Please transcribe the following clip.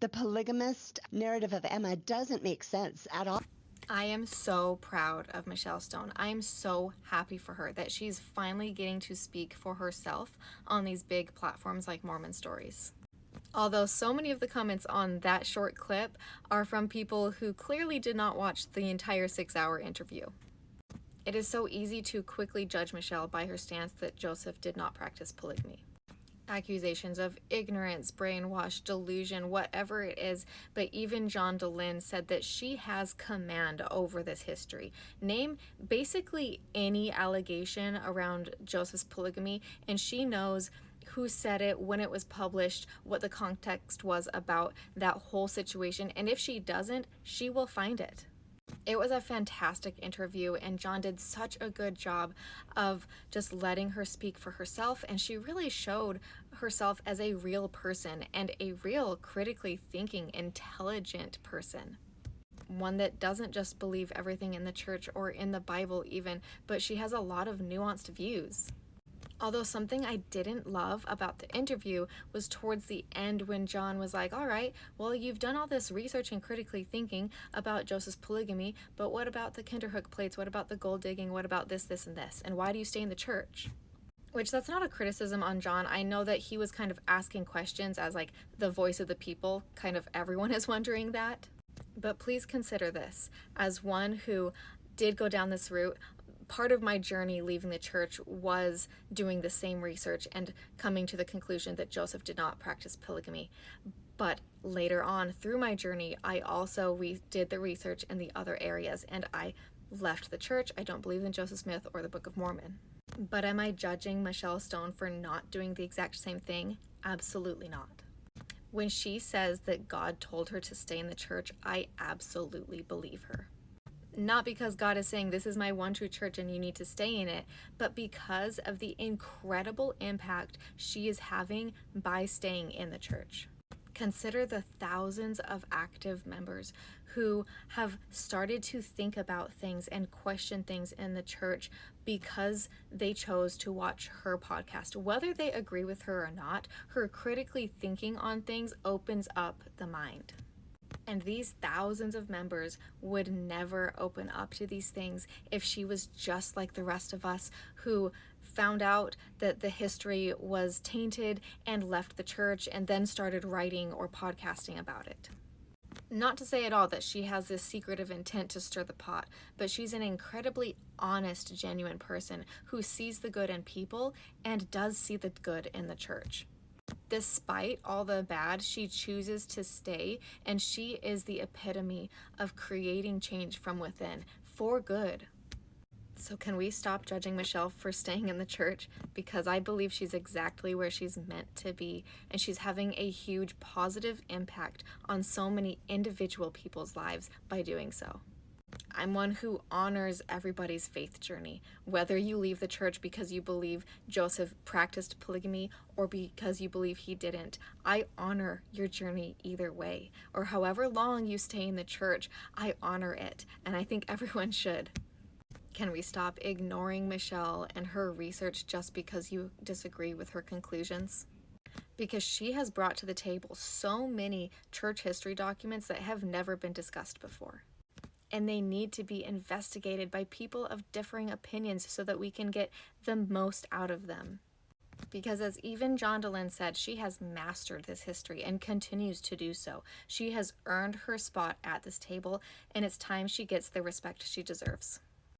The polygamist narrative of Emma doesn't make sense at all. I am so proud of Michelle Stone. I am so happy for her that she's finally getting to speak for herself on these big platforms like Mormon Stories. Although so many of the comments on that short clip are from people who clearly did not watch the entire 6-hour interview. It is so easy to quickly judge Michelle by her stance that Joseph did not practice polygamy. Accusations of ignorance, brainwash, delusion, whatever it is, but even John DeLynn said that she has command over this history. Name basically any allegation around Joseph's polygamy, and she knows who said it, when it was published, what the context was about that whole situation, and if she doesn't, she will find it. It was a fantastic interview, and John did such a good job of just letting her speak for herself, and she really showed herself as a real person and a real critically thinking, intelligent person. One that doesn't just believe everything in the church or in the Bible even, but she has a lot of nuanced views. Although something I didn't love about the interview was towards the end when John was like, all right, well, you've done all this research and critically thinking about Joseph's polygamy, but what about the Kinderhook plates? What about the gold digging? What about this, this, and this? And why do you stay in the church? Which, that's not a criticism on John. I know that he was kind of asking questions as like the voice of the people. Kind of everyone is wondering that. But please consider this as one who did go down this route. Part of my journey leaving the church was doing the same research and coming to the conclusion that Joseph did not practice polygamy. But later on through my journey, I also did the research in the other areas, and I left the church. I don't believe in Joseph Smith or the Book of Mormon. But am I judging Michelle Stone for not doing the exact same thing? Absolutely not. When she says that God told her to stay in the church, I absolutely believe her. Not because God is saying this is my one true church and you need to stay in it, but because of the incredible impact she is having by staying in the church. Consider the thousands of active members who have started to think about things and question things in the church because they chose to watch her podcast. Whether they agree with her or not, her critically thinking on things opens up the mind. And these thousands of members would never open up to these things if she was just like the rest of us who found out that the history was tainted and left the church and then started writing or podcasting about it. Not to say at all that she has this secretive intent to stir the pot, but she's an incredibly honest, genuine person who sees the good in people and does see the good in the church. Despite all the bad, she chooses to stay, and she is the epitome of creating change from within for good. So can we stop judging Michelle for staying in the church? Because I believe she's exactly where she's meant to be, and she's having a huge positive impact on so many individual people's lives by doing so. I'm one who honors everybody's faith journey, whether you leave the church because you believe Joseph practiced polygamy or because you believe he didn't. I honor your journey either way, or however long you stay in the church, I honor it, and I think everyone should. Can we stop ignoring Michelle and her research just because you disagree with her conclusions? Because she has brought to the table so many church history documents that have never been discussed before. And they need to be investigated by people of differing opinions so that we can get the most out of them. Because as even John DeLynn said, she has mastered this history and continues to do so. She has earned her spot at this table, and it's time she gets the respect she deserves.